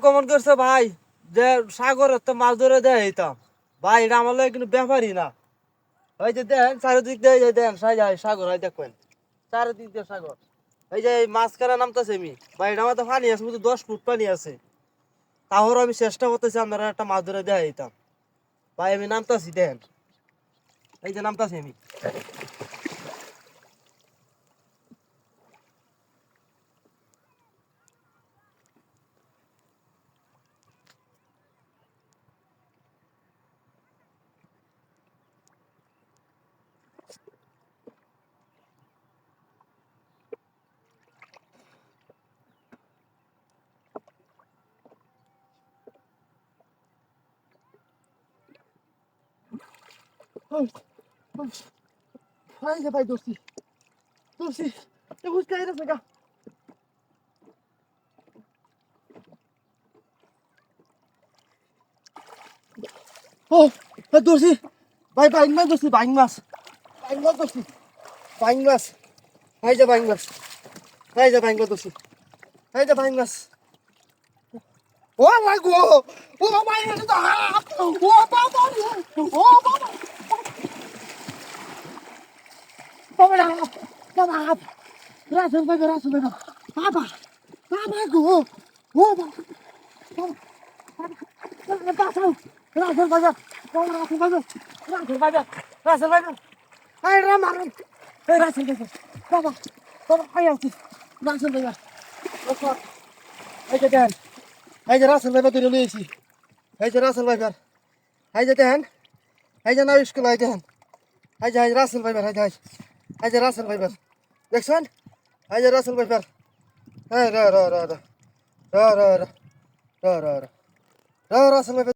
Comment করছে ভাই যে সাগরের তো মাছ ধরে দেয় এইতাম ভাই, এটা আমার লাগে কিন্তু ব্যাপারই না। ওই যে দেন চারিদিক দিয়ে দেন সাগর, হয় দেখবেন চারিদিক দিয়ে সাগর। এই যে এই মাছ কারা নামতেছে আমি ভাই, এটা আমার তো পানি আছে, বুঝি 10 ফুট পানি আছে। তাহলে আমি চেষ্টা করতেছি আপনারা একটা মাছ ধরে দেয় এইতাম ভাই। আমি নামতাছি দেন, এই যে নামতাছি আমি। ভাই যে ভাই দোস্তি দোস্তি বুঝতে গেছে গা। ও দোষী ভাই, বাইং মাছ দোষী, বাইং মাছ, বাইং মাছ দোষী, বাইং মাছ। এই যে বাইং মাছ, এই যে বাইং মাছ দোষী, এই যে বাইং মাছ। ও মাই গো, ও মাই গো, ও বাবা, ও বাবা, বাবা না, বাবা, রাসেল ভাই, রাসেল ভাই, বাবা, বাবা গো, ও বাবা, রাসেল, রাসেল ভাই, রাসেল ভাই, রাসেল ভাই, রাসেল ভাই, এই রে মারুন, এই রাসেল ভাই, বাবা, বাবা, আই আছি, রাসেল ভাই, এই যে দেন, এই যে রাসেল ভাই তুলে নিয়েছি, এই যে রাসেল ভাই, এই যে দেন, এই যে নাও স্কুল, এই দেন, এই যে রাসেল ভাই, এই যে রাসেল ভাই দেখছেন, এই যে রাসেল ভাই, এই র র র র র র র র র র রাসেল ভাই।